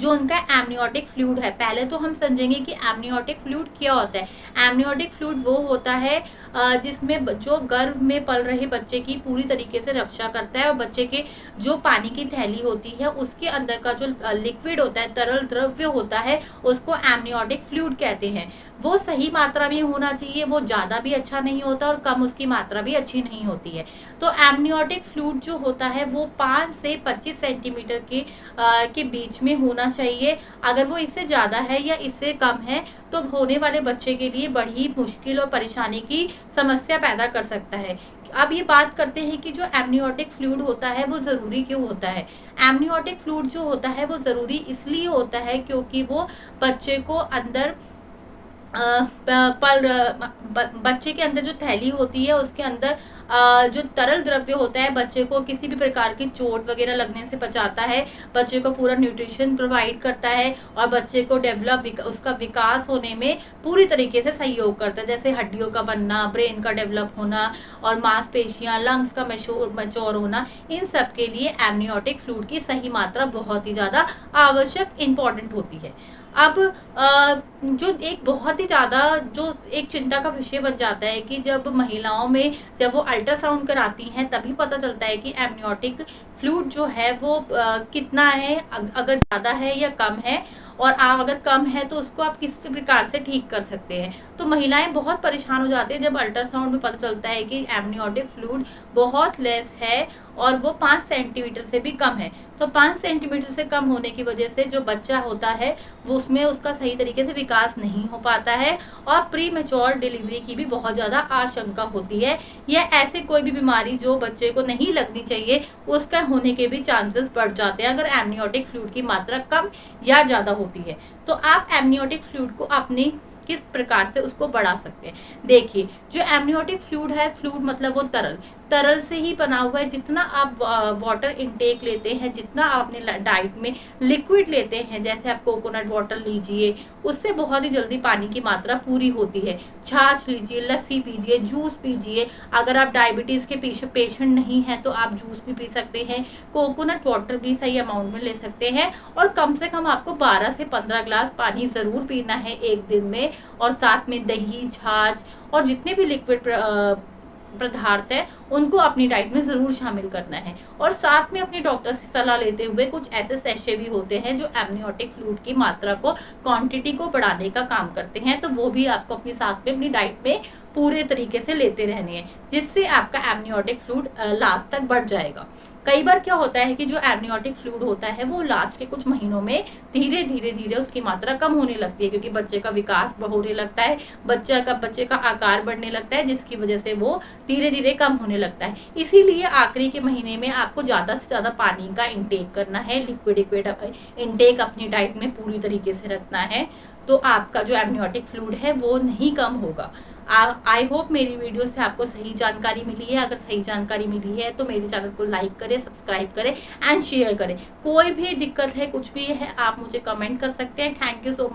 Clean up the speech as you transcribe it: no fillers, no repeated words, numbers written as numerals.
जो उनका amniotic fluid है। पहले तो हम समझेंगे कि एमनियोटिक फ्लूइड क्या होता है। एमनियोटिक फ्लूइड वो होता है जिसमें जो गर्भ में पल रहे बच्चे की पूरी तरीके से रक्षा करता है और बच्चे के जो पानी की थैली होती है उसके अंदर का जो लिक्विड होता है, तरल द्रव्य होता है, उसको एमनियोटिक फ्लूइड कहते हैं। वो सही मात्रा में होना चाहिए, वो ज़्यादा भी अच्छा नहीं होता और कम उसकी मात्रा भी अच्छी नहीं होती है। तो एमनियोटिक फ्लूइड जो होता है वो 5 से 25 सेंटीमीटर के बीच में होना चाहिए। अगर वो इससे ज़्यादा है या इससे कम है तो होने वाले बच्चे के लिए बड़ी मुश्किल और परेशानी की समस्या पैदा कर सकता है। अब ये बात करते हैं कि जो एमनियोटिक फ्लूइड होता है वो ज़रूरी क्यों होता है। एमनियोटिक फ्लूइड जो होता है वो ज़रूरी इसलिए होता है क्योंकि वो बच्चे को अंदर बच्चे के अंदर जो थैली होती है उसके अंदर जो तरल द्रव्य होता है बच्चे को किसी भी प्रकार की चोट वगैरह लगने से बचाता है, बच्चे को पूरा न्यूट्रिशन प्रोवाइड करता है और बच्चे को उसका विकास होने में पूरी तरीके से सहयोग करता है। जैसे हड्डियों का बनना, ब्रेन का डेवलप होना और मांसपेशियां, लंग्स का मैच्योर होना, इन सब के लिए एमनियोटिक फ्लूइड की सही मात्रा बहुत ही ज़्यादा आवश्यक, इम्पॉर्टेंट होती है। अब जो एक बहुत ही ज़्यादा जो एक चिंता का विषय बन जाता है कि जब महिलाओं में जब वो अल्ट्रासाउंड कराती हैं तभी पता चलता है कि एमनियोटिक फ्लूइड जो है वो कितना है, अगर ज़्यादा है या कम है, और अगर कम है तो उसको आप किस प्रकार से ठीक कर सकते हैं। तो महिलाएं बहुत परेशान हो जाती है जब अल्ट्रासाउंड में पता चलता है कि एमनियोटिक फ्लूइड बहुत लेस है और वो 5 सेंटीमीटर से भी कम है। तो 5 सेंटीमीटर से कम होने की वजह से जो बच्चा होता है वो उसमें उसका सही तरीके से विकास नहीं हो पाता है और प्री मैच्योर डिलीवरी की भी बहुत ज़्यादा आशंका होती है, या ऐसे कोई भी बीमारी जो बच्चे को नहीं लगनी चाहिए उसका होने के भी चांसेस बढ़ जाते हैं अगर एमनियोटिक फ्लूइड की मात्रा कम या ज़्यादा होती है। तो आप एमनियोटिक फ्लूइड को अपनी किस प्रकार से उसको बढ़ा सकते हैं। देखिए, जो एमनियोटिक फ्लूइड है, फ्लूइड मतलब वो तरल से ही बना हुआ है। जितना आप वाटर इनटेक लेते हैं, जितना आप अपने डाइट में लिक्विड लेते हैं, जैसे आप कोकोनट वाटर लीजिए, उससे बहुत ही जल्दी पानी की मात्रा पूरी होती है। छाछ लीजिए, लस्सी पीजिए, जूस पीजिए। अगर आप डायबिटीज़ के पेशेंट नहीं हैं तो आप जूस भी पी सकते हैं। कोकोनट वाटर भी सही अमाउंट में ले सकते हैं और कम से कम आपको 12 से 15 ग्लास पानी ज़रूर पीना है एक दिन में, और साथ में दही, छाछ और जितने भी लिक्विड पदार्थ है उनको अपनी डाइट में ज़रूर शामिल करना है। और साथ में अपने डॉक्टर से सलाह लेते हुए कुछ ऐसे सैशे भी होते हैं जो एमनियोटिक फ्लूइड की मात्रा को, क्वांटिटी को बढ़ाने का काम करते हैं, तो वो भी आपको अपने साथ में अपनी डाइट में पूरे तरीके से लेते रहने हैं, जिससे आपका एमनियोटिक फ्लूइड लास्ट तक बढ़ जाएगा। कई बार क्या होता है कि जो एमनियोटिक फ्लूइड होता है वो लास्ट के कुछ महीनों में धीरे धीरे उसकी मात्रा कम होने लगती है, क्योंकि बच्चे का विकास होने लगता है, बच्चे का आकार बढ़ने लगता है, जिसकी वजह से वो धीरे धीरे कम होने लगता है। इसीलिए आखिरी के महीने में आपको ज़्यादा से ज़्यादा पानी का इंटेक करना है, लिक्विड इंटेक अपनी डाइट में पूरी तरीके से रखना है, तो आपका जो एमनियोटिक फ्लूइड है वो नहीं कम होगा। आई होप मेरी वीडियो से आपको सही जानकारी मिली है। अगर सही जानकारी मिली है तो मेरे चैनल को लाइक करें, सब्सक्राइब करें एंड शेयर करें। कोई भी दिक्कत है, कुछ भी है, आप मुझे कमेंट कर सकते हैं। Thank you so much.